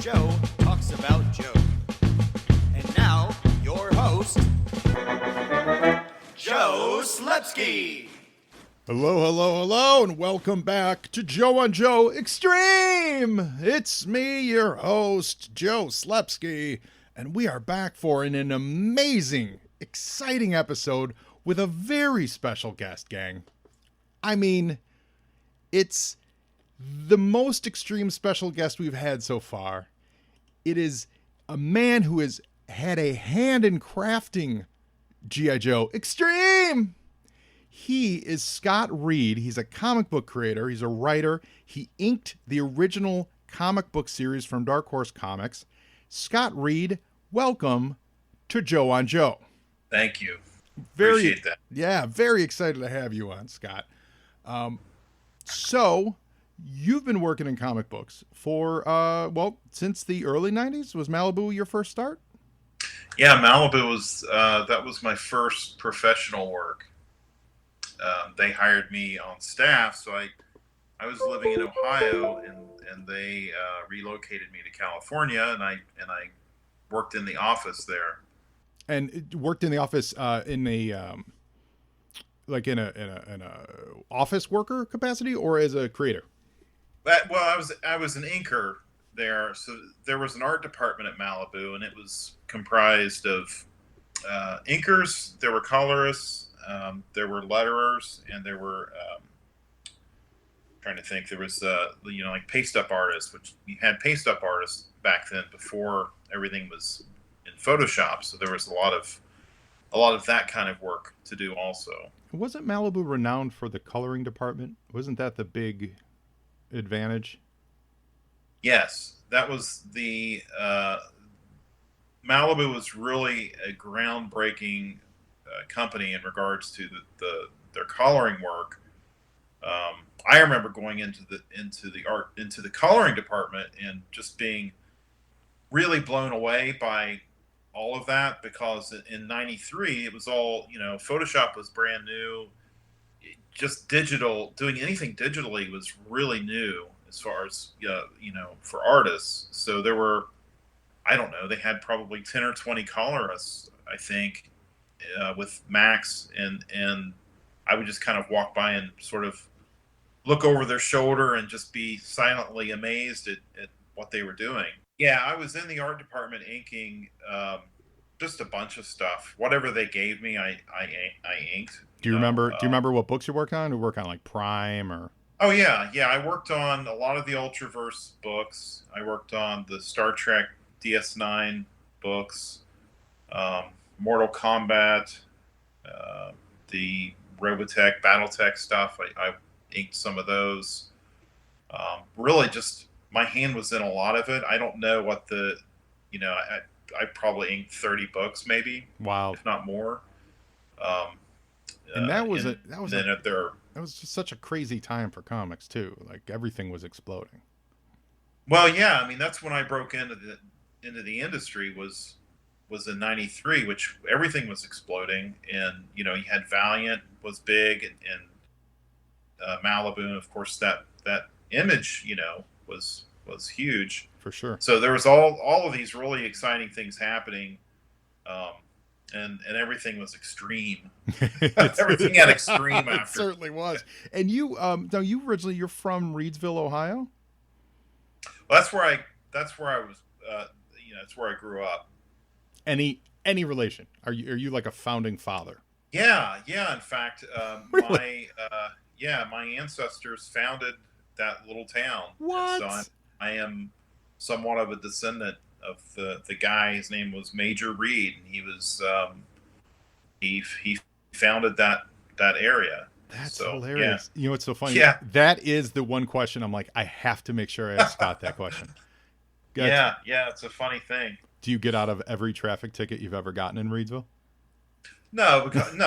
Joe talks about Joe. And now, your host, Joe Slepsky. Hello, and welcome back to Joe on Joe Extreme. It's me, your host, Joe Slepsky, and we are back for an amazing, exciting episode with a very special guest, gang. I mean, it's the most extreme special guest we've had so far. It is a man who has had a hand in crafting G.I. Joe Extreme. He is Scott Reed. He's a comic book creator. He's a writer. He inked the original comic book series from Dark Horse Comics. Scott Reed, welcome to Joe on Joe. Thank you. Appreciate that. Yeah, very excited to have you on, Scott. So, you've been working in comic books for, since the early 90s? Was Malibu your first start? Yeah, Malibu was, that was my first professional work. They hired me on staff, so I was living in Ohio, and they relocated me to California, and I worked in the office there. And worked in the office in a office worker capacity, or as a creator? I was an inker there, so there was an art department at Malibu, and it was comprised of inkers. There were colorists. There were letterers, and there were trying to think. There was like paste up artists, which we had paste up artists back then before everything was in Photoshop. So there was a lot of that kind of work to do also. Wasn't Malibu renowned for the coloring department? Wasn't that the big advantage? TheThat was the Malibu was really a groundbreaking company in regards to their coloring work. I remember going into the coloring department and just being really blown away by all of that, because in '93 it was all, Photoshop was brand new. Just digital, doing anything digitally was really new as far as for artists. So there were, I don't know, they had probably 10 or 20 colorists, I think, with Max, and I would just kind of walk by and sort of look over their shoulder and just be silently amazed at what they were doing. Yeah, I was in the art department inking just a bunch of stuff. Whatever they gave me, I inked. Do you remember? Do you remember what books you worked on? You work on like Prime or? Oh yeah. I worked on a lot of the Ultraverse books. I worked on the Star Trek DS9 books, Mortal Kombat, the Robotech, BattleTech stuff. I inked some of those. Really, just my hand was in a lot of it. I don't know what I probably inked 30 books, maybe. Wow, if not more. And that was just such a crazy time for comics too. Like everything was exploding. Well, yeah, I mean that's when I broke into the industry was in '93, which everything was exploding, and you had Valiant was big, and Malibu, and of course that Image was huge for sure. So there was all of these really exciting things happening. And everything was extreme. Everything had extreme after. It certainly was. And you, you're from Reedsville, Ohio. Well, that's where I was. That's where I grew up. Any relation? Are you like a founding father? Yeah. In fact, really? my ancestors founded that little town. What? And so I am somewhat of a descendant of the guy. His name was Major Reed, and he was he founded that area. That's hilarious. Yeah. You know what's so funny? Yeah. That is the one question I'm like, I have to make sure I ask Scott that question. Yeah, it's a funny thing. Do you get out of every traffic ticket you've ever gotten in Reedsville? No, it didn't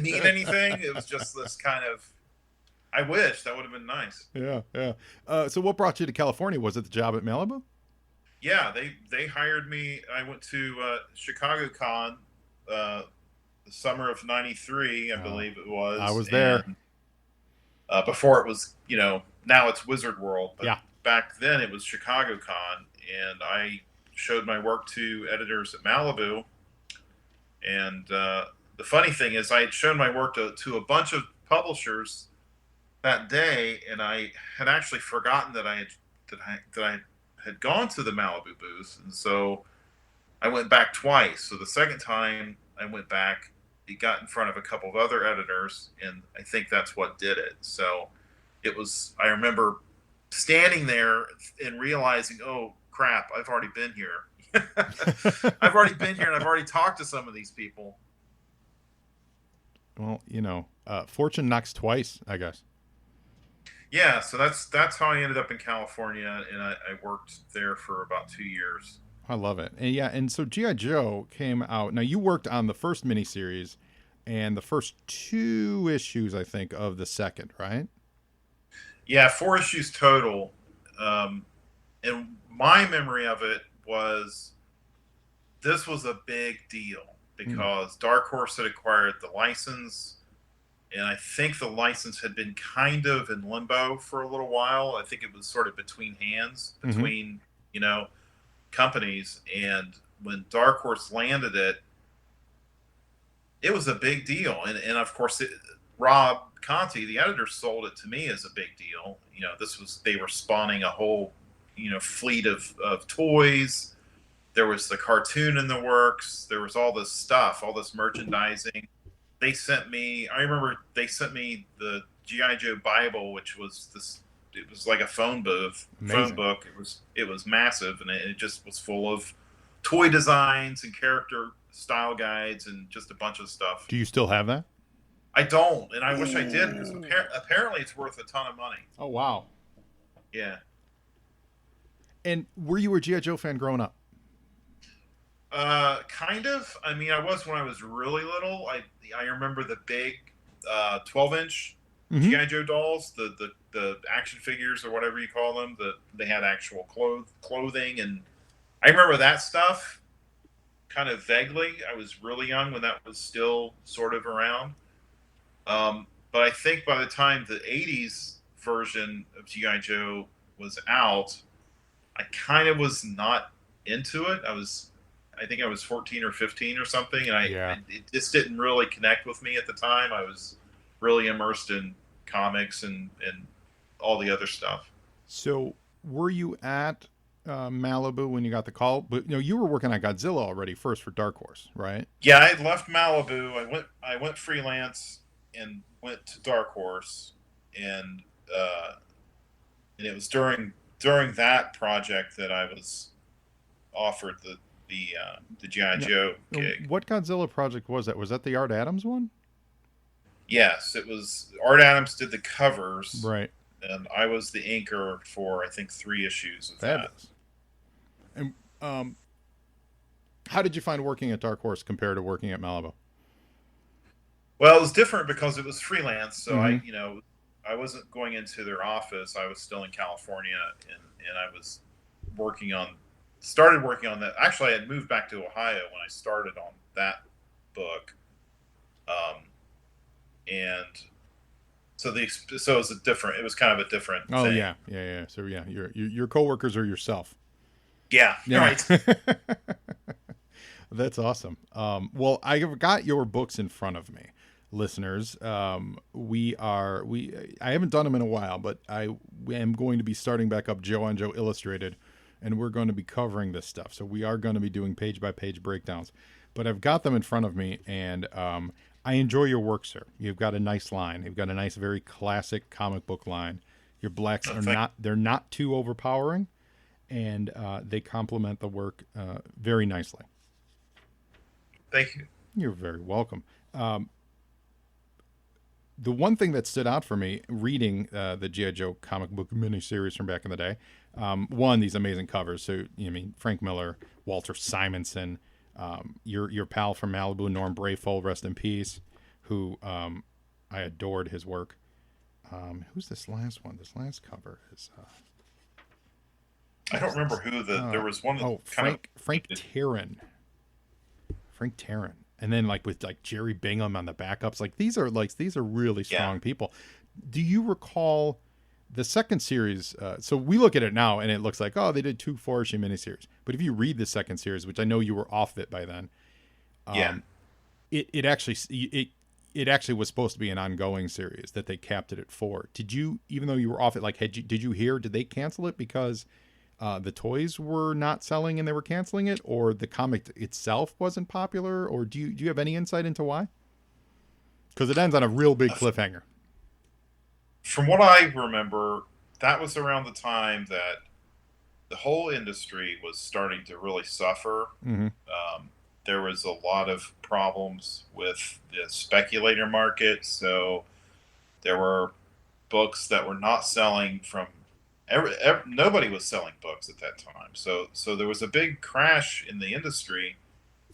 mean anything. It was just this kind of, I wish that would have been nice. Yeah. So what brought you to California? Was it the job at Malibu? Yeah, they hired me. I went to Chicago Con the summer of '93, I believe it was. I was there. Before it was, now it's Wizard World. But yeah. back then it was Chicago Con, and I showed my work to editors at Malibu. And the funny thing is, I had shown my work to a bunch of publishers that day, and I had actually forgotten that I had gone to the Malibu booth, and so I went back twice. So the second time I went back, it got in front of a couple of other editors, and I think that's what did it. So it was. I remember standing there and realizing, oh crap, I've already been here. I've already been here, and I've already talked to some of these people. Well, fortune knocks twice, I guess. Yeah, so that's how I ended up in California, and I worked there for about 2 years. I love it. And yeah, and so G.I. Joe came out. Now, you worked on the first miniseries and the first 2 issues, I think, of the second, right? Yeah, 4 issues total. And my memory of it was this was a big deal because Dark Horse had acquired the license, and I think the license had been kind of in limbo for a little while. I think it was sort of between hands, between, companies. And when Dark Horse landed it, it was a big deal. And of course, Rob Conti, the editor, sold it to me as a big deal. They were spawning a whole, fleet of toys. There was the cartoon in the works. There was all this stuff, all this merchandising. I remember they sent me the G.I. Joe Bible, which was this. It was like a phone book. It was massive, and it just was full of toy designs and character style guides and just a bunch of stuff. Do you still have that? I don't, and I wish I did, because apparently it's worth a ton of money. Oh, wow. Yeah. And were you a G.I. Joe fan growing up? Kind of. I mean, I was when I was really little. I remember the big 12-inch G.I. Joe dolls, the action figures or whatever you call them. They had actual clothing, and I remember that stuff kind of vaguely. I was really young when that was still sort of around. But I think by the time the 80s version of G.I. Joe was out, I kind of was not into it. I think I was 14 or 15 or something, and it just didn't really connect with me at the time. I was really immersed in comics and all the other stuff. So were you at Malibu when you got the call? But you were working on Godzilla already first for Dark Horse, right? Yeah, I left Malibu. I went freelance and went to Dark Horse, and it was during that project that I was offered the G.I. Joe gig. What Godzilla project was that? Was that the Art Adams one? Yes, it was. Art Adams did the covers, right? And I was the inker for, I think, 3 issues of that. And how did you find working at Dark Horse compared to working at Malibu? Well, it was different because it was freelance. So I wasn't going into their office. I was still in California, and I was started working on that. Actually, I had moved back to Ohio when I started on that book. And so it was it was kind of a different thing. Oh, yeah. So yeah, your coworkers are yourself. Yeah. Right. That's awesome. Well, I've got your books in front of me, listeners. I haven't done them in a while, but I am going to be starting back up Joe on Joe Illustrated, and we're going to be covering this stuff. So we are going to be doing page by page breakdowns, but I've got them in front of me, and I enjoy your work, sir. You've got a nice line. You've got a nice, very classic comic book line. Your blacks they're not too overpowering, and they complement the work very nicely. Thank you. You're very welcome. The one thing that stood out for me reading the G.I. Joe comic book miniseries from back in the day, these amazing covers. So, Frank Miller, Walter Simonson, your pal from Malibu, Norm Brayfold, rest in peace, who I adored his work. Who's this last one? This last cover is... I don't remember who there was one that Frank Terran. Frank Terran. And then with Jerry Bingham on the backups, these are really strong people. Do you recall The second series, so we look at it now and it looks like, oh, they did 2 4-issue miniseries. But if you read the second series, which I know you were off it by then, Yeah. it actually was supposed to be an ongoing series that they capped it at 4. Did you, even though you were off it, like, did you hear, did they cancel it because the toys were not selling and they were canceling it, or the comic itself wasn't popular, or do you have any insight into why? Because it ends on a real big cliffhanger. From what I remember, that was around the time that the whole industry was starting to really suffer. Mm-hmm. There was a lot of problems with the speculator market, so there were books that were not selling from nobody was selling books at that time. So there was a big crash in the industry,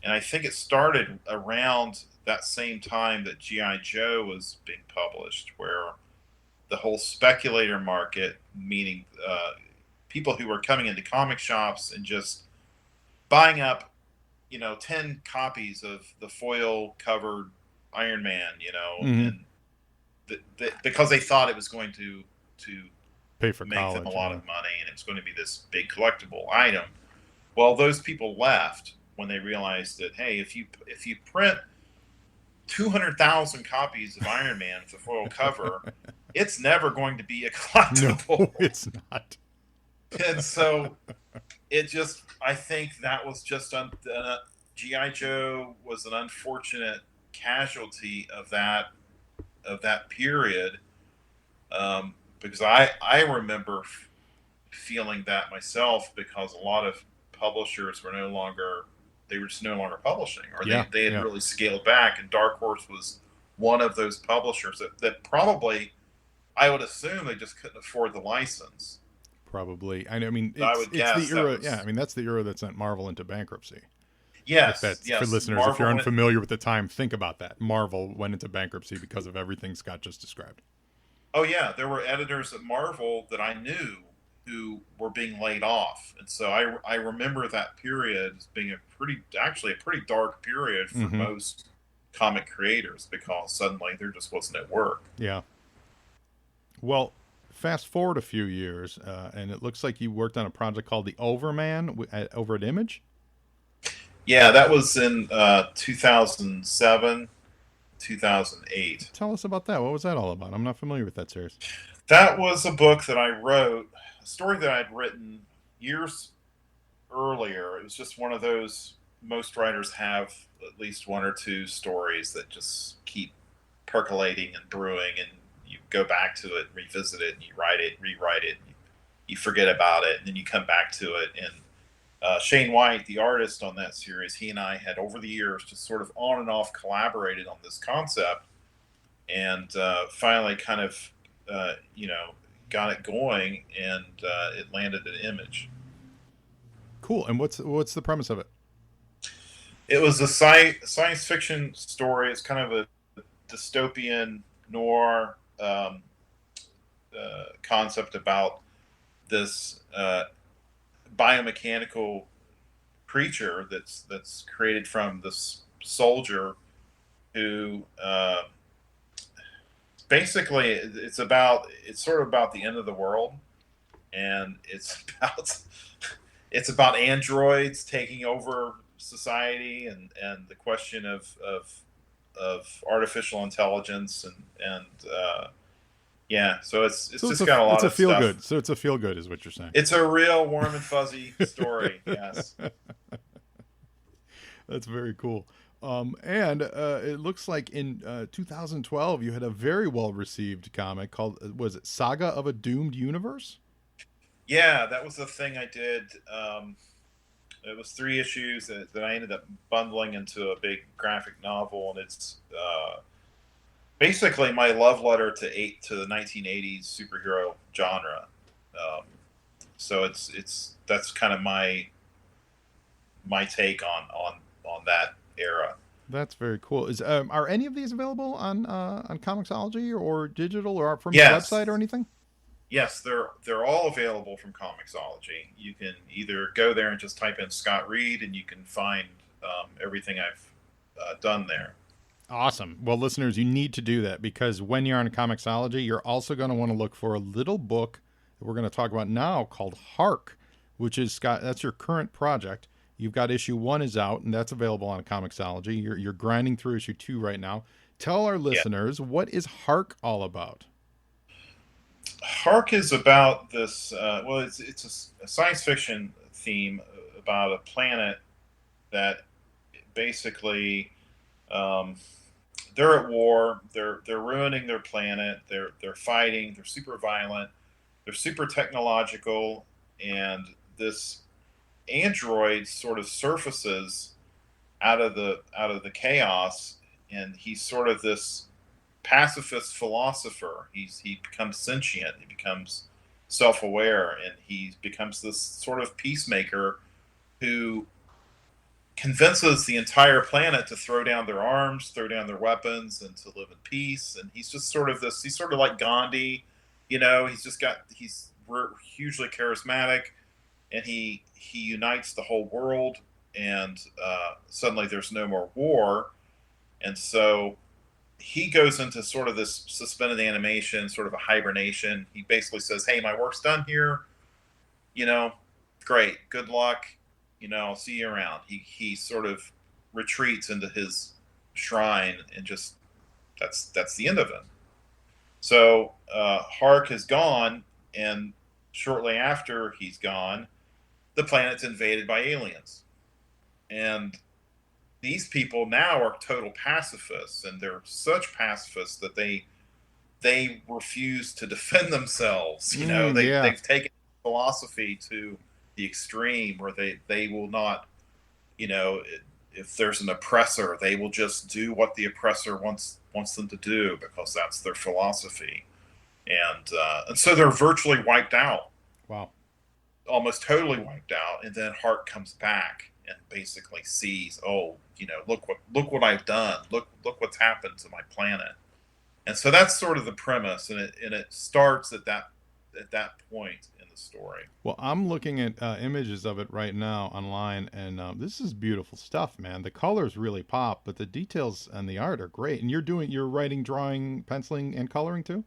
and I think it started around that same time that G.I. Joe was being published, where the whole speculator market, meaning people who were coming into comic shops and just buying up, 10 copies of the foil covered Iron Man, Mm-hmm. and because they thought it was going to Pay for make college, them a lot of money, and it was going to be this big collectible item. Well, those people left when they realized that, hey, if you print 200,000 copies of Iron Man with a foil cover, it's never going to be a collectible. No, it's not. And so I think that was just G.I. Joe was an unfortunate casualty of that period, because I remember feeling that myself, because a lot of publishers were just no longer publishing, or they had really scaled back, and Dark Horse was one of those publishers that probably, I would assume, they just couldn't afford the license. Probably. I mean, I would guess the era. Yeah, I mean, that's the era that sent Marvel into bankruptcy. Yes, For listeners, Marvel if you're unfamiliar with the time, think about that. Marvel went into bankruptcy because of everything Scott just described. Oh yeah, there were editors at Marvel that I knew who were being laid off, and so I remember that period as being a pretty dark period for Mm-hmm. most comic creators, because suddenly there just wasn't at work. Yeah. Well, fast forward a few years, and it looks like you worked on a project called The Overman over at Image. Yeah, that was in 2007, 2008. Tell us about that. What was that all about? I'm not familiar with that series. That was a book that I wrote, a story that I'd written years earlier. It was just one of those, most writers have at least one or two stories that just keep percolating and brewing, and you go back to it, revisit it, and you write it, rewrite it, and you forget about it, and then you come back to it. And Shane White, the artist on that series, he and I had over the years just sort of on and off collaborated on this concept, and finally kind of got it going, and it landed at Image. Cool. And what's the premise of it? It was a science fiction story. It's kind of a dystopian noir concept about this biomechanical creature that's created from this soldier who basically it's sort of about the end of the world, and it's about androids taking over society, and the question of artificial intelligence, and so it's just got a lot of feel stuff. good. So it's a feel good, is what you're saying. It's a real warm and fuzzy story. Yes. That's very cool. And it looks like in 2012 you had a very well received comic called, was it Saga of a Doomed Universe? Yeah, that was the thing I did. It was 3 issues that I ended up bundling into a big graphic novel, and it's basically my love letter to the 1980s superhero genre. So that's kind of my take on that era. That's very cool. Are any of these available on Comixology or digital, or from Yes. your website or anything? Yes, they're all available from Comixology. You can either go there and just type in Scott Reed, and you can find everything I've done there. Awesome. Well, listeners, you need to do that because when you're on Comixology, you're also going to want to look for a little book that we're going to talk about now called Hark, which is Scott. That's your current project. You've got issue 1 is out, and that's available on Comixology. You're grinding through issue 2 right now. Tell our Yeah. listeners, what is Hark all about? Hark is about this. Well, it's a science fiction theme about a planet that basically they're at war. They're ruining their planet. They're fighting. They're super violent. They're super technological, and this android sort of surfaces out of the chaos, and he's sort of this pacifist philosopher. He becomes sentient. He becomes self-aware, and he becomes this sort of peacemaker who convinces the entire planet to throw down their arms, throw down their weapons, and to live in peace. And he's just sort of this. He's sort of like Gandhi, he's hugely charismatic, and he unites the whole world. And suddenly there's no more war, and so he goes into sort of this suspended animation, sort of a hibernation. He basically says, "Hey, my work's done here. You know, great, good luck. I'll see you around." He sort of retreats into his shrine, and just that's the end of him. So Hark is gone, and shortly after he's gone, the planet's invaded by aliens, and these people now are total pacifists, and they're such pacifists that they refuse to defend themselves. They've taken philosophy to the extreme where they will not, if there's an oppressor, they will just do what the oppressor wants them to do because that's their philosophy, and so they're virtually wiped out. Wow. Almost totally wiped out, and then Hart comes back and basically sees, look what I've done. Look what's happened to my planet. And so that's sort of the premise, and it starts at that point in the story. Well, I'm looking at images of it right now online, and this is beautiful stuff, man. The colors really pop, but the details and the art are great. And you're writing, drawing, penciling, and coloring too?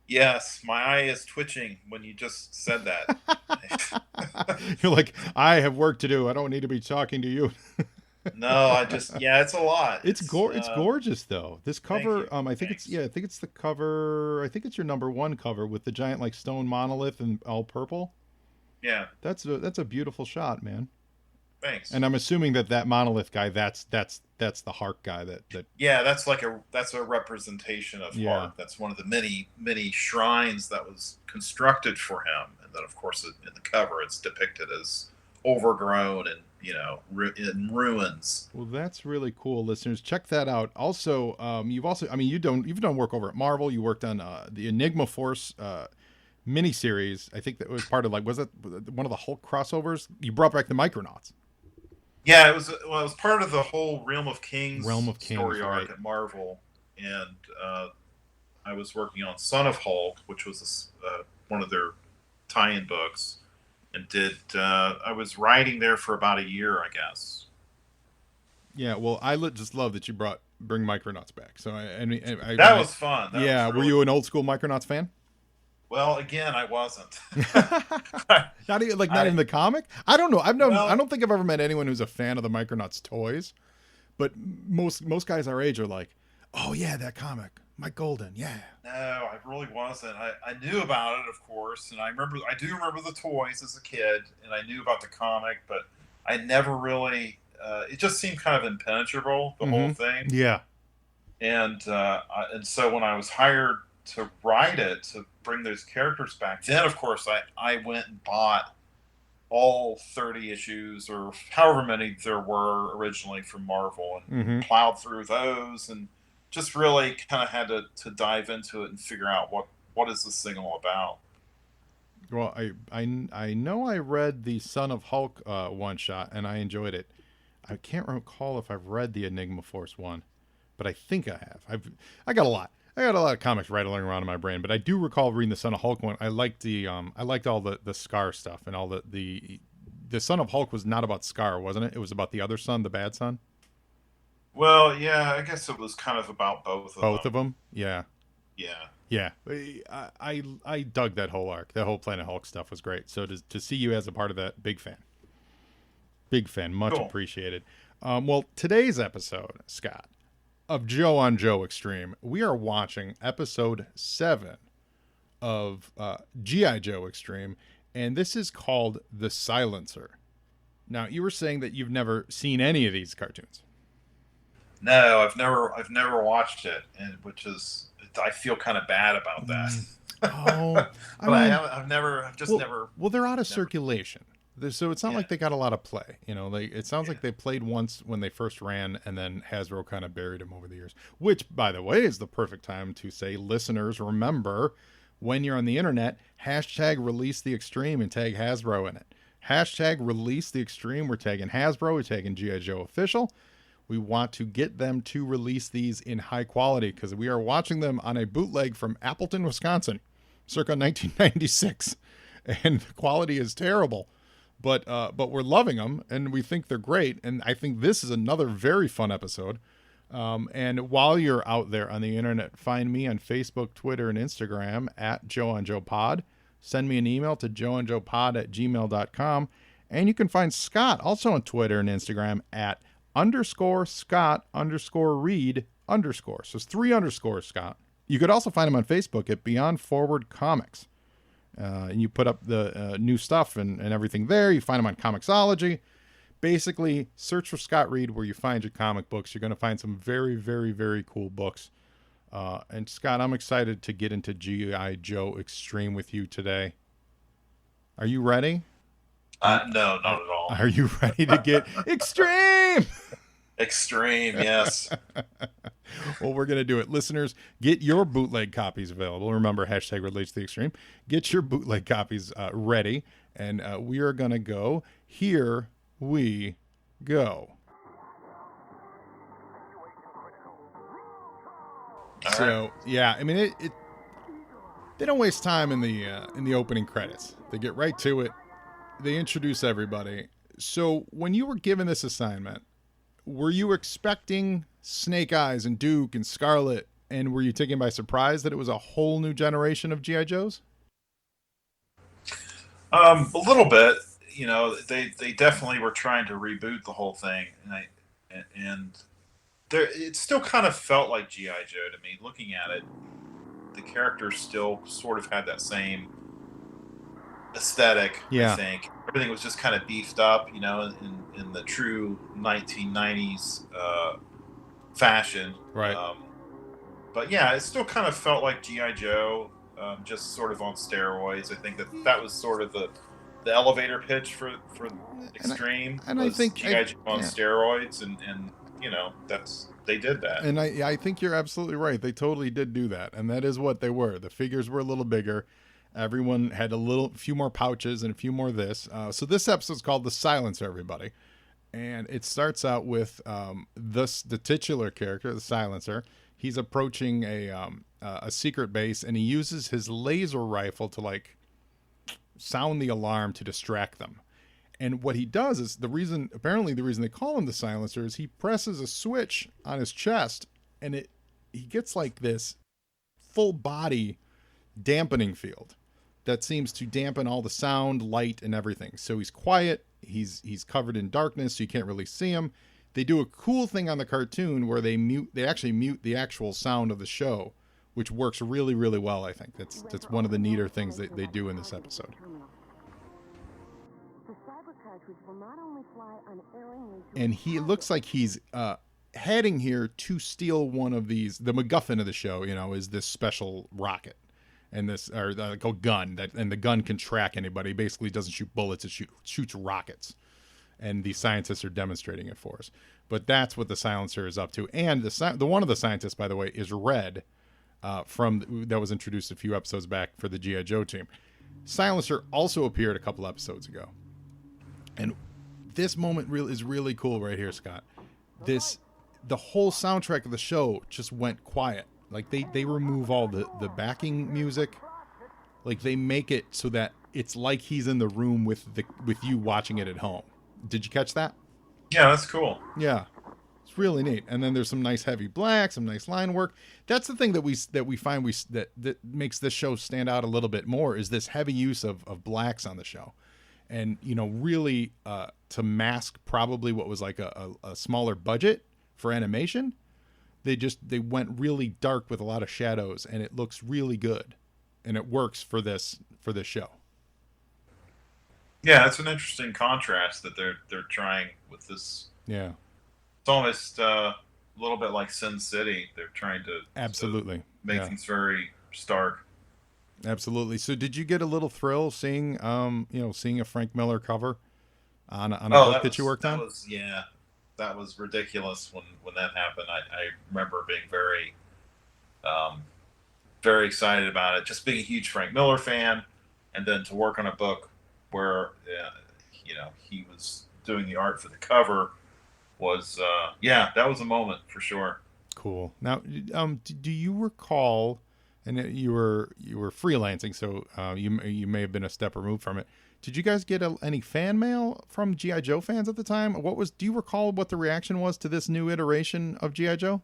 Yes, my eye is twitching when you just said that. You're like, I have work to do. I don't need to be talking to you. No, it's a lot. It's gorgeous though. This cover, Thank you. I think it's the cover. I think it's your number 1 cover with the giant like stone monolith and all purple. Yeah. That's a beautiful shot, man. Thanks. And I'm assuming that monolith guy, that's the Hark guy that. Yeah, that's a representation of Hark. That's one of the many shrines that was constructed for him, and then of course in the cover it's depicted as overgrown and in ruins. Well, that's really cool, listeners. Check that out. Also, you've done work over at Marvel. You worked on the Enigma Force miniseries. I think that was part of was it one of the Hulk crossovers? You brought back the Micronauts. Yeah, it was part of the whole Realm of Kings story arc right. at Marvel, and I was working on Son of Hulk, which was one of their tie-in books, and I was writing there for about a year, I guess. Yeah, well, I just love that you bring Micronauts back. So that was fun. Were you an old school Micronauts fan? Well, again, I wasn't. Not even the comic. I don't know. I don't think I've ever met anyone who's a fan of the Micronauts toys, but most guys our age are like, oh yeah, that comic, Mike Golden, yeah. No, I really wasn't. I knew about it, of course, and I do remember the toys as a kid, and I knew about the comic, but I never really. It just seemed kind of impenetrable, the whole thing. Yeah. And so when I was hired to write it, to bring those characters back, then of course I went and bought all 30 issues or however many there were originally from Marvel, and plowed through those, and just really kind of had to dive into it and figure out what is this thing all about. Well, I know I read the Son of Hulk one shot and I enjoyed it. I can't recall if I've read the Enigma Force one, but I think I have. I got a lot of comics rattling around in my brain, but I do recall reading the Son of Hulk one. I liked I liked all the Scar stuff, and all the Son of Hulk was not about Scar, wasn't it? It was about the other son, the bad son. Well, yeah, I guess it was kind of about both of Both them. of them? Yeah. Yeah. Yeah. I dug that whole arc. That whole Planet Hulk stuff was great. So to see you as a part of that, big fan. Big fan. Much Cool. appreciated. Well, today's episode, Scott, of Joe on Joe Extreme, we are watching episode 7 of G.I. Joe Extreme, and this is called The Silencer. Now, you were saying that you've never seen any of these cartoons. No, I've never watched it, and which is I feel kind of bad about that. Oh, I But mean, I've just well, never. well, they're out of Never. circulation. So it's not Yeah. like they got a lot of play. You know, it sounds Yeah. like they played once when they first ran, and then Hasbro kind of buried them over the years. Which, by the way, is the perfect time to say, listeners, remember when you're on the internet, hashtag release the extreme and tag Hasbro in it. Hashtag release the extreme. We're tagging Hasbro. We're tagging G.I. Joe official. We want to get them to release these in high quality because we are watching them on a bootleg from Appleton, Wisconsin, circa 1996, and the quality is terrible. But we're loving them and we think they're great. And I think this is another very fun episode. And while you're out there on the internet, find me on Facebook, Twitter, and Instagram at Joe on Joe Pod. Send me an email to joeandjoepod@gmail.com. And you can find Scott also on Twitter and Instagram at _Scott_Reed_. So it's 3 underscores, Scott. You could also find him on Facebook at Beyond Forward Comics. And you put up the new stuff and everything there. You find him on Comixology. Basically, search for Scott Reed where you find your comic books. You're going to find some very, very, very cool books. And Scott, I'm excited to get into G.I. Joe Extreme with you today. Are you ready? No, not at all. Are you ready to get extreme? Extreme, yes. Well, we're going to do it. Listeners, get your bootleg copies available. Remember, hashtag relates to the extreme. Get your bootleg copies ready. And we are going to go. Here we go. All So, right. yeah, I mean, it they don't waste time in the opening credits. They get right to it. They introduce everybody. So, when you were given this assignment, were you expecting Snake Eyes and Duke and Scarlet, and were you taken by surprise that it was a whole new generation of G.I. Joes? A little bit. You know, they definitely were trying to reboot the whole thing, and there it still kind of felt like GI Joe to me. Looking at it, the characters still sort of had that same aesthetic. Yeah. I think everything was just kind of beefed up, you know, in the true 1990s fashion. Right. But yeah, it still kind of felt like GI Joe, just sort of on steroids. I think that was sort of the elevator pitch for Extreme. and I was think GI Joe on yeah. steroids, and you know they did that. And I think you're absolutely right. They totally did do that, and that is what they were. The figures were a little bigger. Everyone had a few more pouches and a few more this. So this episode's called The Silencer, everybody. And it starts out with the titular character, the Silencer. He's approaching a secret base, and he uses his laser rifle to like sound the alarm to distract them. And what he does is apparently the reason they call him the Silencer is he presses a switch on his chest, and he gets like this full body dampening field that seems to dampen all the sound, light, and everything. So he's quiet. He's covered in darkness, so you can't really see him. They do a cool thing on the cartoon where they actually mute the actual sound of the show, which works really, really well. I think that's one of the neater things that they do in this episode. And he looks like he's heading here to steal one of these. The MacGuffin of the show, you know, is this special rocket, and this or like a gun and the gun can track anybody. Basically, doesn't shoot bullets; it shoots rockets. And the scientists are demonstrating it for us. But that's what the Silencer is up to. And the one of the scientists, by the way, is Red, that was introduced a few episodes back for the G.I. Joe team. Silencer also appeared a couple episodes ago. And this moment is really cool right here, Scott. The whole soundtrack of the show just went quiet. Like they remove all the backing music. Like they make it so that it's like he's in the room with you watching it at home. Did you catch that? Yeah, that's cool. Yeah. It's really neat. And then there's some nice heavy black, some nice line work. That's the thing that we find that makes this show stand out a little bit more, is this heavy use of blacks on the show. And, really to mask probably what was like a smaller budget for animation, they went really dark with a lot of shadows, and it looks really good, and it works for this show. Yeah, it's an interesting contrast that they're trying with this. Yeah, it's almost a little bit like Sin City. They're trying to absolutely make things very stark. Absolutely. So, did you get a little thrill seeing a Frank Miller cover on a book that you worked on? That was ridiculous when that happened. I remember being very, very excited about it. Just being a huge Frank Miller fan, and then to work on a book where he was doing the art for the cover was that was a moment for sure. Cool. Now, do you recall? And you were freelancing, so you may have been a step removed from it. Did you guys get any fan mail from G.I. Joe fans at the time? Do you recall what the reaction was to this new iteration of G.I. Joe?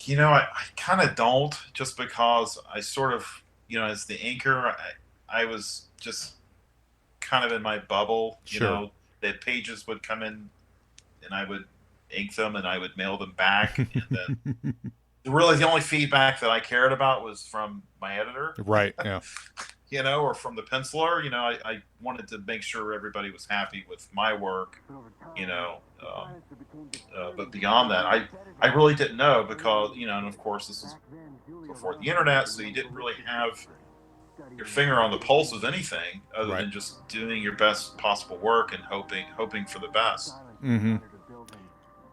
I kind of don't, just because I sort of, as the inker, I was just kind of in my bubble. Sure. The pages would come in, and I would ink them, and I would mail them back, and then really the only feedback that I cared about was from my editor. Right, yeah. Or from the penciler. I wanted to make sure everybody was happy with my work, but beyond that, I really didn't know, because, and of course this was before the internet, so you didn't really have your finger on the pulse of anything other than just doing your best possible work and hoping for the best. Mm-hmm.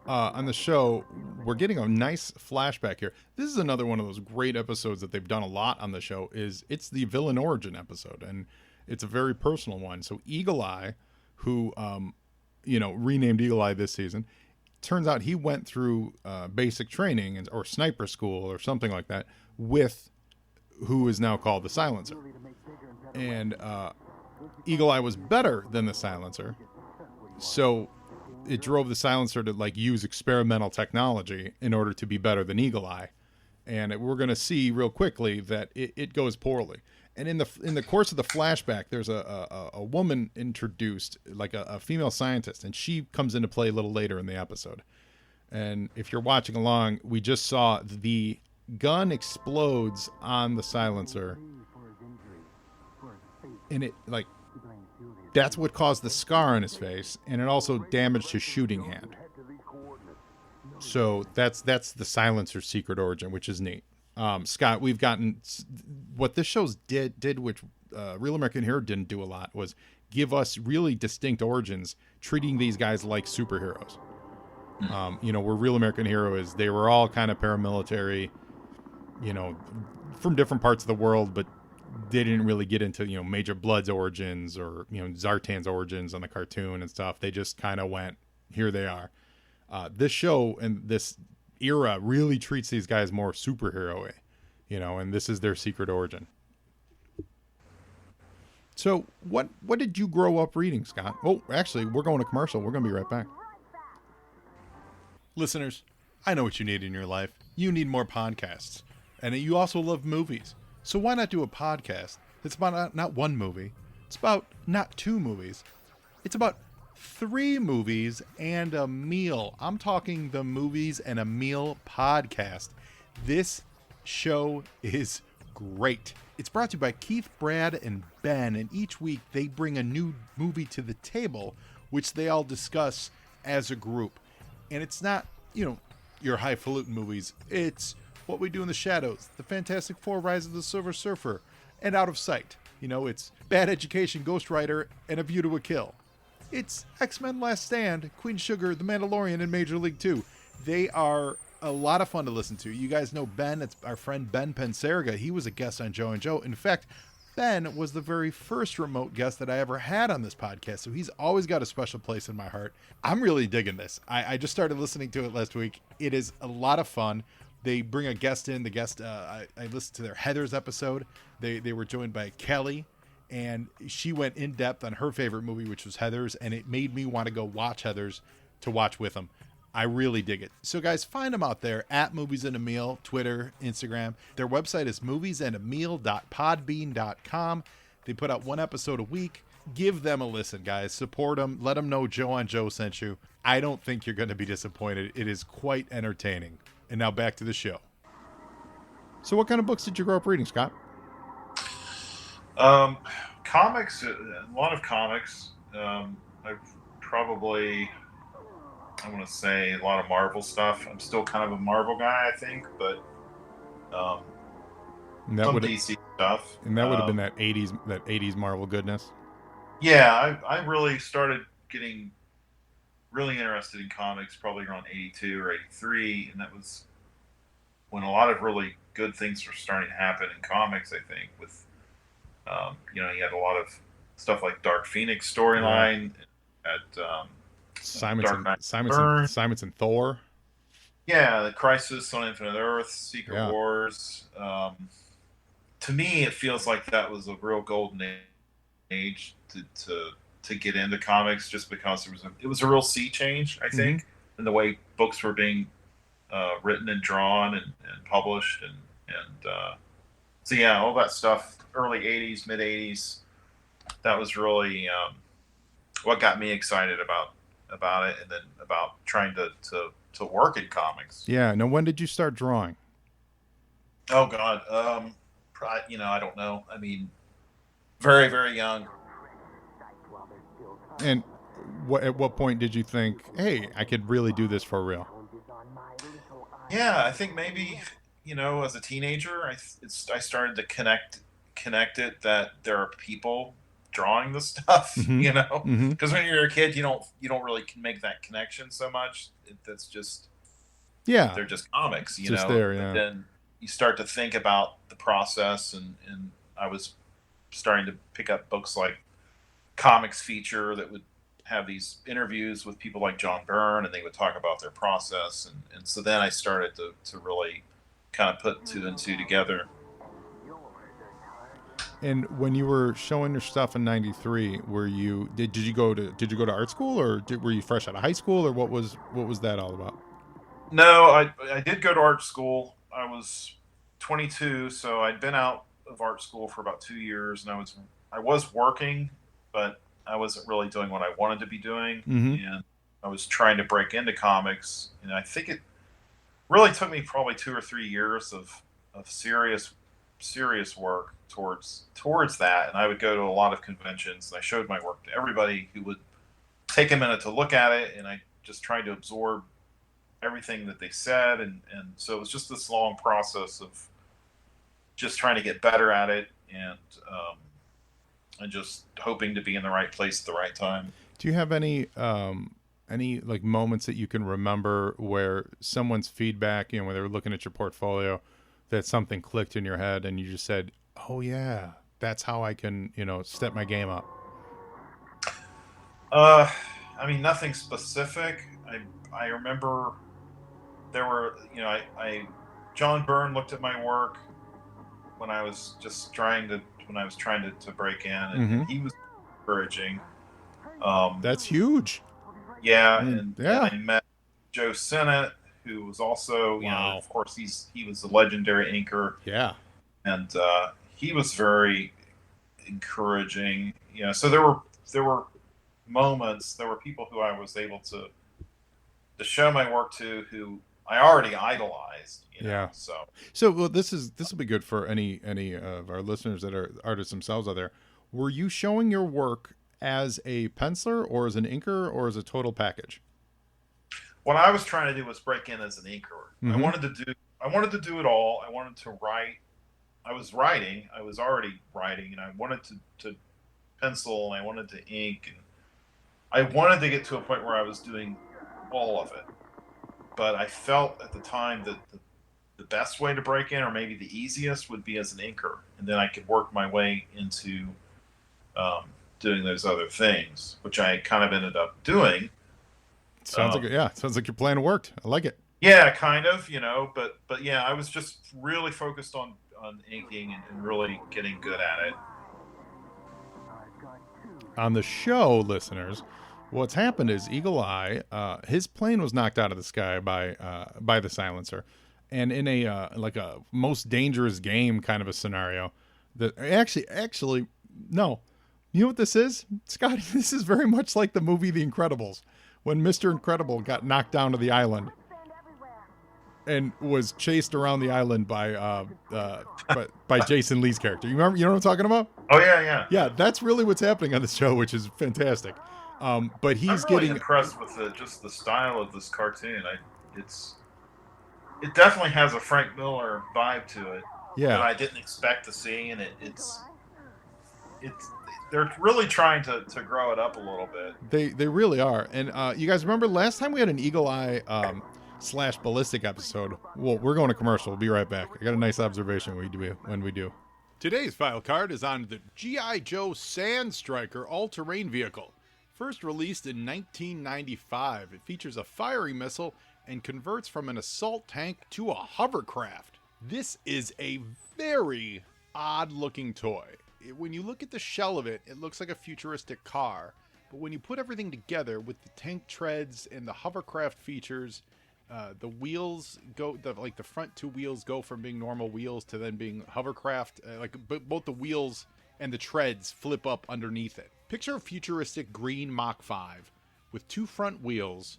On the show, we're getting a nice flashback here. This is another one of those great episodes that they've done a lot on the show. It's the villain origin episode, and it's a very personal one. So Eagle Eye, who renamed Eagle Eye this season, turns out he went through basic training or sniper school or something like that with who is now called the Silencer. And Eagle Eye was better than the Silencer, so it drove the Silencer to use experimental technology in order to be better than Eagle Eye. And we're going to see real quickly that it goes poorly. And in the course of the flashback, there's a woman introduced, like a female scientist, and she comes into play a little later in the episode. And if you're watching along, we just saw the gun explodes on the Silencer, and it that's what caused the scar on his face, and it also damaged his shooting hand. So that's the Silencer's secret origin, which is neat. Scott, we've gotten what this show's did, which Real American Hero didn't do a lot, was give us really distinct origins, treating these guys like superheroes. Where Real American Hero is, they were all kind of paramilitary, from different parts of the world, but they didn't really get into, Major Blood's origins or, Zartan's origins on the cartoon and stuff. They just kind of went, here they are. This show and this era really treats these guys more superhero-y, and this is their secret origin. So what did you grow up reading, Scott? Oh, actually, we're going to commercial. We're going to be right back. Listeners, I know what you need in your life. You need more podcasts. And you also love movies. So why not do a podcast that's about not one movie, it's about not two movies, it's about 3 movies and a meal. I'm talking the Movies and a Meal podcast. This show is great. It's brought to you by Keith, Brad, and Ben, and each week they bring a new movie to the table, which they all discuss as a group. And it's not, your highfalutin movies. It's What We Do in the Shadows, The Fantastic Four, Rise of the Silver Surfer, and Out of Sight. It's Bad Education, Ghost Rider, and A View to a Kill. It's X-Men Last Stand, Queen Sugar, The Mandalorian, and Major League 2. They are a lot of fun to listen to. You guys know Ben. It's our friend Ben Pensarga. He was a guest on Joe and Joe. In fact, Ben was the very first remote guest that I ever had on this podcast, so he's always got a special place in my heart. I'm really digging this. I just started listening to it last week. It is a lot of fun. They bring a guest in. The guest, I listened to their Heathers episode. They were joined by Kelly, and she went in depth on her favorite movie, which was Heathers, and it made me want to go watch Heathers to watch with them. I really dig it. So guys, find them out there at Movies and a Meal, Twitter, Instagram. Their website is moviesandameal.podbean.com. They put out 1 episode a week. Give them a listen, guys. Support them. Let them know Joe on Joe sent you. I don't think you're going to be disappointed. It is quite entertaining. And now back to the show. So what kind of books did you grow up reading, Scott? Comics, a lot of comics. I've probably, I want to say a lot of Marvel stuff. I'm still kind of a Marvel guy, I think, but And that some would DC stuff. and that would have been that 80s Marvel goodness. Yeah, I really started getting really interested in comics probably around 82 or 83, and that was when a lot of really good things were starting to happen in comics, I think, with you had a lot of stuff like Dark Phoenix storyline at Simonson Thor. Yeah, the Crisis on Infinite Earth, Secret Wars. To me, it feels like that was a real golden age to get into comics, just because it was a real sea change, I think, in the way books were being written and drawn and published, and so yeah, all that stuff, early 80s, mid 80s, that was really what got me excited about it, and then about trying to work in comics. Yeah. Now, when did you start drawing? Oh God, I don't know. I mean, very, very young. And at what point did you think, hey, I could really do this for real? Yeah, I think maybe, as a teenager, I started to connect it that there are people drawing the stuff, because when you're a kid, you don't really make that connection so much. That's just, they're just comics, just there, yeah. But then you start to think about the process, and I was starting to pick up books like Comics Feature that would have these interviews with people like John Byrne, and they would talk about their process, and so then I started to really kind of put 2 and 2 together. And when you were showing your stuff in '93, did you go to art school, or were you fresh out of high school, or what was that all about? No, I did go to art school. I was 22, so I'd been out of art school for about 2 years, and I was working, but I wasn't really doing what I wanted to be doing, and I was trying to break into comics, and I think it really took me probably 2 or 3 years of serious work towards that. And I would go to a lot of conventions, and I showed my work to everybody who would take a minute to look at it, and I just tried to absorb everything that they said, and so it was just this long process of just trying to get better at it, and just hoping to be in the right place at the right time. Do you have any like moments that you can remember where someone's feedback, when they were looking at your portfolio, that something clicked in your head and you just said, oh yeah, that's how I can, step my game up? I mean, nothing specific. I remember there were, John Byrne looked at my work when I was trying to break in, and he was encouraging. That's huge. Yeah, and I met Joe Sennett, who was also, of course, he was a legendary inker. Yeah, and he was very encouraging. So there were moments, there were people who I was able to show my work to, who I already idolized. So well, this will be good for any of our listeners that are artists themselves out there. Were you showing your work as a penciler, or as an inker, or as a total package? What I was trying to do was break in as an inker. I wanted to do it all. I wanted to write. I was already writing, and I wanted to pencil, and I wanted to ink, and I wanted to get to a point where I was doing all of it. But I felt at the time that the best way to break in, or maybe the easiest, would be as an inker, and then I could work my way into doing those other things, which I kind of ended up doing. Sounds like your plan worked. I like it. Yeah, kind of, but yeah, I was just really focused on inking and really getting good at it. On the show, listeners, What's happened is Eagle Eye, his plane was knocked out of the sky by the silencer, and in a like a most dangerous game kind of a scenario, that actually no, you know what this is, Scotty? This is very much like the movie The Incredibles, when Mr. Incredible got knocked down to the island and was chased around the island by Jason Lee's character. You remember? You know what I'm talking about? Oh yeah. Yeah, that's really what's happening on this show, which is fantastic. But he's I'm really getting impressed with just the style of this cartoon. It definitely has a Frank Miller vibe to it that I didn't expect to see, and it's they're really trying to grow it up a little bit. They really are. And you guys remember last time we had an Eagle Eye / ballistic episode? Well, we're going to commercial. We'll be right back. I got a nice observation when we do. Today's file card is on the G.I. Joe Sand Striker all-terrain vehicle. First released in 1995, it features a firing missile and converts from an assault tank to a hovercraft. This is a very odd-looking toy. When you look at the shell of it, it looks like a futuristic car. But when you put everything together with the tank treads and the hovercraft features, the wheels go, the front two wheels go from being normal wheels to then being hovercraft. Both the wheels and the treads flip up underneath it. Picture a futuristic green Mach 5 with two front wheels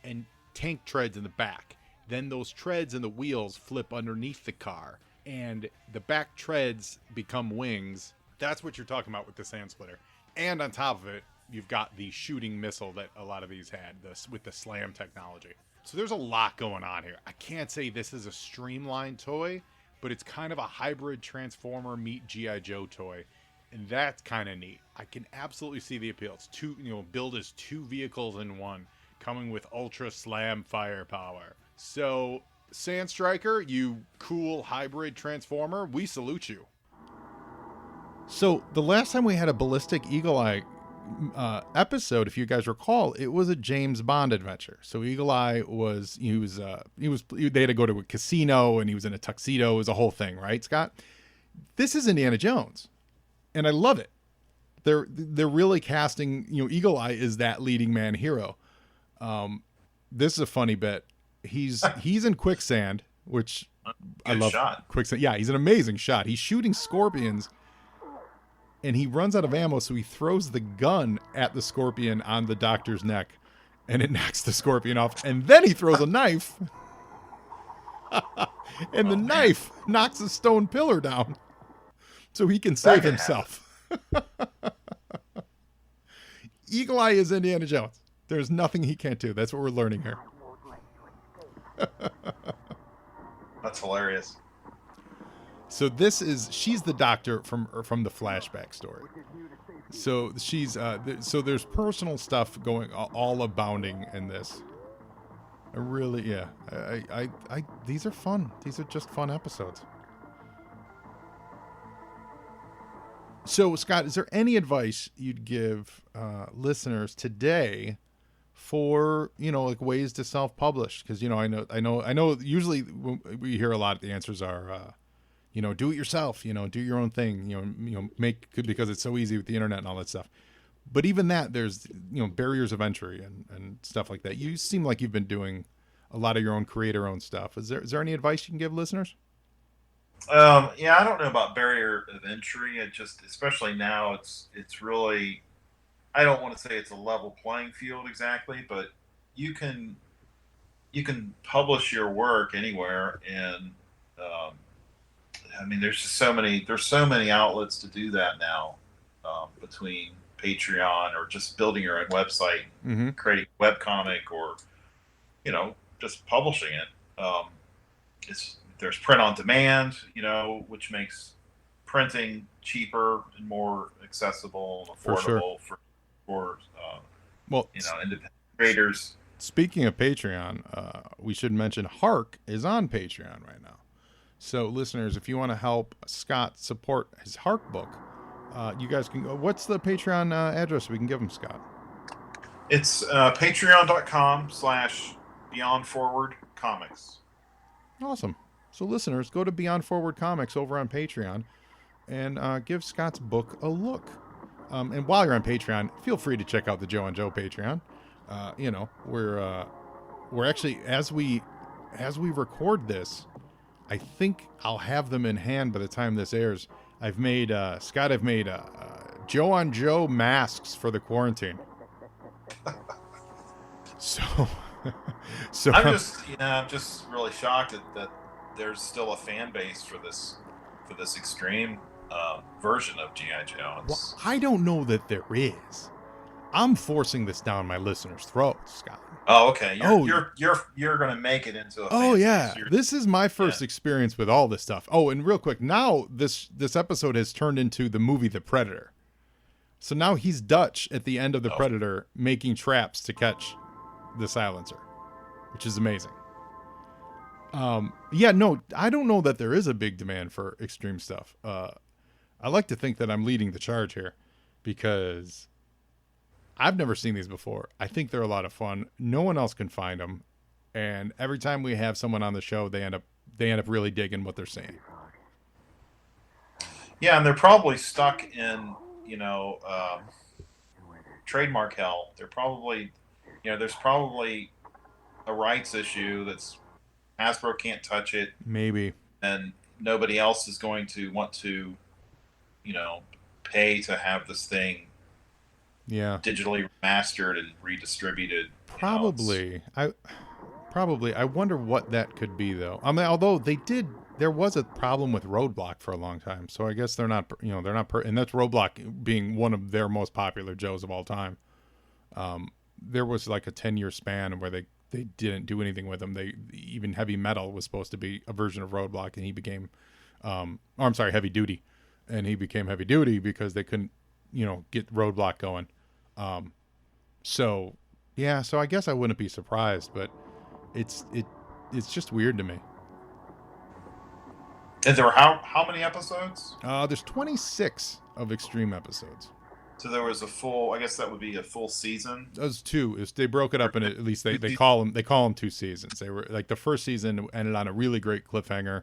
and tank treads in the back. Then those treads and the wheels flip underneath the car, and the back treads become wings. That's what you're talking about with the Sand Splitter. And on top of it, you've got the shooting missile that a lot of these had, with the SLAM technology. So there's a lot going on here. I can't say this is a streamlined toy, but it's kind of a hybrid Transformer meet G.I. Joe toy. And that's kind of neat. I can absolutely see the appeal. It's billed as two vehicles in one, coming with ultra slam firepower. So, Sand Striker, you cool hybrid Transformer, we salute you. So, the last time we had a Ballistic Eagle Eye episode, if you guys recall, it was a James Bond adventure. So Eagle Eye they had to go to a casino and he was in a tuxedo. It was a whole thing, right, Scott? This is Indiana Jones. And I love it. They're really casting, Eagle Eye is that leading man hero. This is a funny bit. He's in quicksand, which I love. Shot. Quicksand. Yeah, he's an amazing shot. He's shooting scorpions, and he runs out of ammo, so he throws the gun at the scorpion on the doctor's neck, and it knocks the scorpion off. And then he throws a knife, and the knife knocks a stone pillar down. So he can save himself. Eagle Eye is Indiana Jones. There's nothing he can't do. That's what we're learning here. That's hilarious. So she's the doctor from the flashback story. So so there's personal stuff going all abounding in this. These are fun. These are just fun episodes. So, Scott, is there any advice you'd give listeners today for, ways to self-publish? Because, I know usually we hear a lot of the answers are, do it yourself, do your own thing, because it's so easy with the internet and all that stuff. But even that, there's, barriers of entry and stuff like that. You seem like you've been doing a lot of your own creator-owned stuff. Is there any advice you can give listeners? Yeah, I don't know about barrier of entry. It just, especially now, it's really, I don't want to say it's a level playing field exactly, but you can publish your work anywhere, and there's so many outlets to do that now, between Patreon or just building your own website, creating a webcomic, or just publishing it. There's print on demand, which makes printing cheaper and more accessible and affordable for independent creators. Speaking of Patreon, we should mention Hark is on Patreon right now. So listeners, if you want to help Scott support his Hark book, you guys can go. What's the Patreon address we can give him, Scott? It's patreon.com/BeyondForwardComics. Awesome. So listeners, go to Beyond Forward Comics over on Patreon and give Scott's book a look. And while you're on Patreon, feel free to check out the Joe and Joe Patreon. We're actually, as we record this, I think I'll have them in hand by the time this airs. I've made Joe on Joe masks for the quarantine. So I'm just really shocked that there's still a fan base for this extreme version of G.I. Joe. Well, I don't know that there is. I'm forcing this down my listeners' throats, Scott. Oh, okay. You're going to make it into a fan Oh, yeah. base. This is my first experience with all this stuff. Oh, and real quick, now this episode has turned into the movie The Predator. So now he's Dutch at the end of The Predator making traps to catch the silencer, which is amazing. I don't know that there is a big demand for extreme stuff. I like to think that I'm leading the charge here because I've never seen these before. I think they're a lot of fun. No one else can find them, and every time we have someone on the show, they end up really digging what they're seeing. Yeah, and they're probably stuck in trademark hell. They're probably there's probably a rights issue that's Hasbro can't touch it. Maybe. And nobody else is going to want to, pay to have this thing digitally remastered and redistributed. Probably. I wonder what that could be, though. I mean, although there was a problem with Roadblock for a long time, so I guess they're not, and that's Roadblock being one of their most popular Joes of all time. There was like a 10-year span where they didn't do anything with him. Even Heavy Metal was supposed to be a version of Roadblock, and he became, Heavy Duty, and he became Heavy Duty because they couldn't, get Roadblock going. So I guess I wouldn't be surprised, but it's just weird to me. And there were how many episodes? There's 26 of Extreme episodes. So there was a full. I guess that would be a full season. Those two. They broke it up in at least they call them 2 seasons. They were like the first season ended on a really great cliffhanger,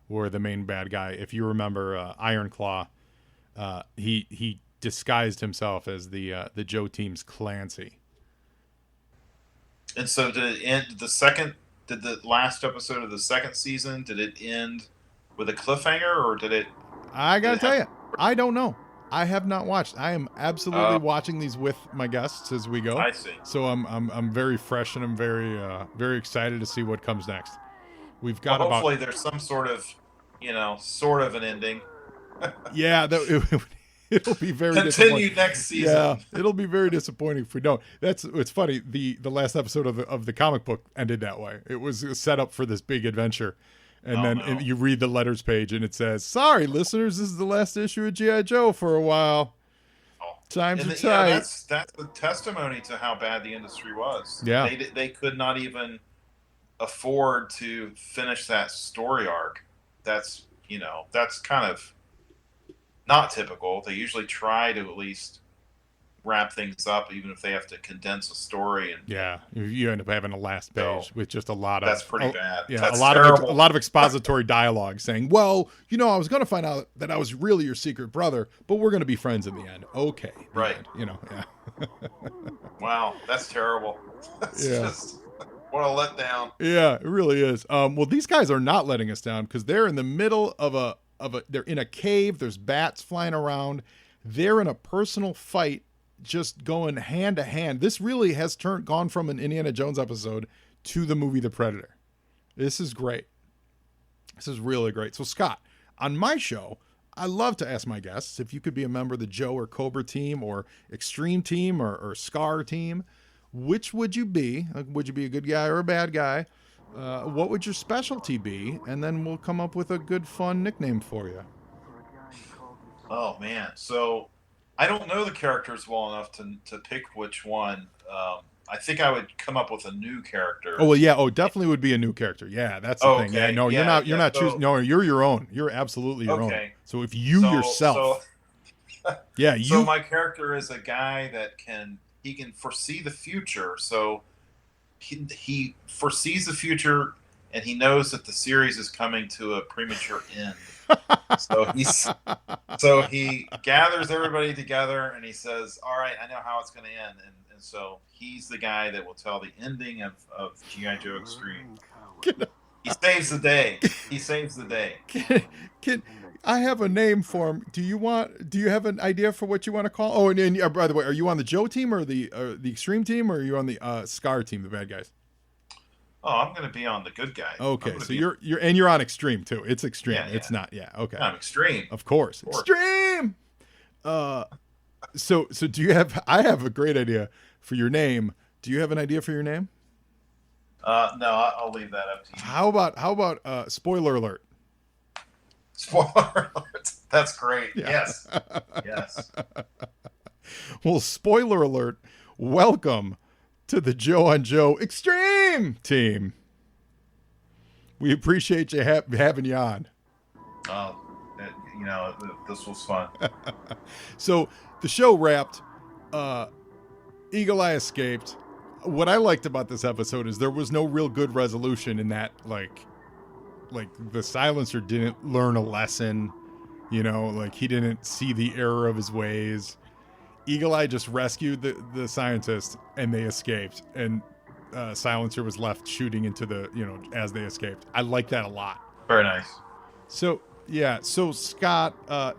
where the main bad guy, if you remember, Iron Claw, he disguised himself as the Joe team's Clancy. And so did it end Did the last episode of the second season? Did it end with a cliffhanger, or did it? I gotta tell you, I don't know. I have not watched. I am absolutely watching these with my guests as we go. I see. So I'm very fresh, and I'm very very excited to see what comes next. We've got hopefully there's some sort of an ending. Yeah, it'll be very continue next season. Yeah, it'll be very disappointing if we don't. It's funny. The last episode of the comic book ended that way. It was set up for this big adventure. And you read the letters page, and it says, "Sorry, listeners, this is the last issue of G.I. Joe for a while. Times are tight." Yeah, that's a testimony to how bad the industry was. Yeah, they could not even afford to finish that story arc. That's kind of not typical. They usually try to at least wrap things up, even if they have to condense a story. And you end up having a last page with just a lot of that's pretty bad. Yeah, that's a lot terrible. of a lot of expository dialogue saying, "Well, I was going to find out that I was really your secret brother, but we're going to be friends in the end." Okay, right? Yeah. Wow, that's terrible. That's just what a letdown. Yeah, it really is. Well, these guys are not letting us down because they're in the middle of they're in a cave. There's bats flying around. They're in a personal fight, just going hand to hand. This really has gone from an Indiana Jones episode to the movie The Predator. This is great. This is really great. So Scott, on my show, I love to ask my guests if you could be a member of the Joe or Cobra team or Extreme team or Scar team, which would you be? Would you be a good guy or a bad guy? What would your specialty be? And then we'll come up with a good, fun nickname for you. Oh man. So I don't know the characters well enough to pick which one. I think I would come up with a new character. Oh well, yeah. Oh, definitely would be a new character. Yeah, that's the thing. Yeah, no, you're not choosing. No, you're your own. You're absolutely your own. So if you yourself, So my character is a guy that can foresee the future. So he foresees the future and he knows that the series is coming to a premature end. So he gathers everybody together and he says, "All right, I know how it's going to end." And so he's the guy that will tell the ending of G.I. Joe Extreme. He saves the day. He saves the day. Can I have a name for him? Do you have an idea for what you want to call? Oh, and by the way, are you on the Joe team or the Extreme team, or are you on the Scar team, the bad guys? Oh, I'm going to be on the good guy. Okay, so you're on Extreme too. It's Extreme. Yeah, it's not. Yeah. Okay. I'm Extreme. Of course. Extreme. So do you have? I have a great idea for your name. Do you have an idea for your name? No, I'll leave that up to you. How about spoiler alert? Spoiler alert. That's great. Yeah. Yes. Well, spoiler alert. Welcome to the Joe on Joe Extreme team. We appreciate you having you on. Oh, this was fun. So the show wrapped. Eagle Eye escaped. What I liked about this episode is there was no real good resolution in that, like the silencer didn't learn a lesson, like he didn't see the error of his ways. Eagle Eye just rescued the scientist and they escaped, and silencer was left shooting into as they escaped. I like that a lot. Very nice. So Scott,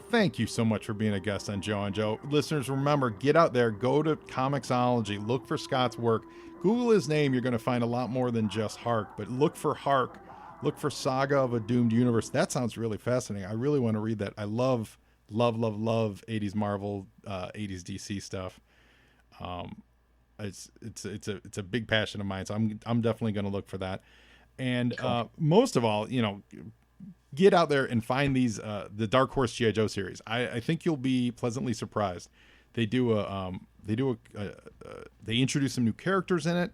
thank you so much for being a guest on Joe and Joe. Listeners, remember, get out there, go to Comixology, look for Scott's work, Google his name. You're going to find a lot more than just Hark, but look for Hark, look for Saga of a Doomed Universe. That sounds really fascinating. I really want to read that. I love 80s Marvel, 80s DC stuff. It's a big passion of mine, so I'm definitely going to look for that. And most of all, get out there and find these the Dark Horse G.I. Joe series. I think you'll be pleasantly surprised. They introduce some new characters in it.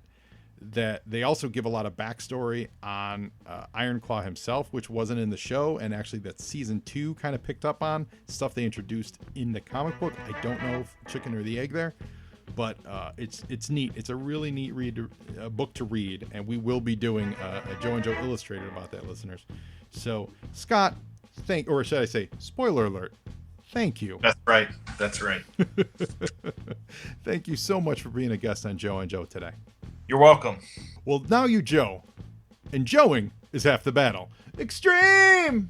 That they also give a lot of backstory on Iron Claw himself, which wasn't in the show, and actually that season 2 kind of picked up on stuff they introduced in the comic book. I don't know if chicken or the egg there, but it's neat. It's a really neat book to read, and we will be doing a Joe and Joe Illustrated about that, listeners. So Scott, or should I say, spoiler alert, thank you. That's right. Thank you so much for being a guest on Joe and Joe today. You're welcome. Well, now you Joe, and Joeing is half the battle. Extreme!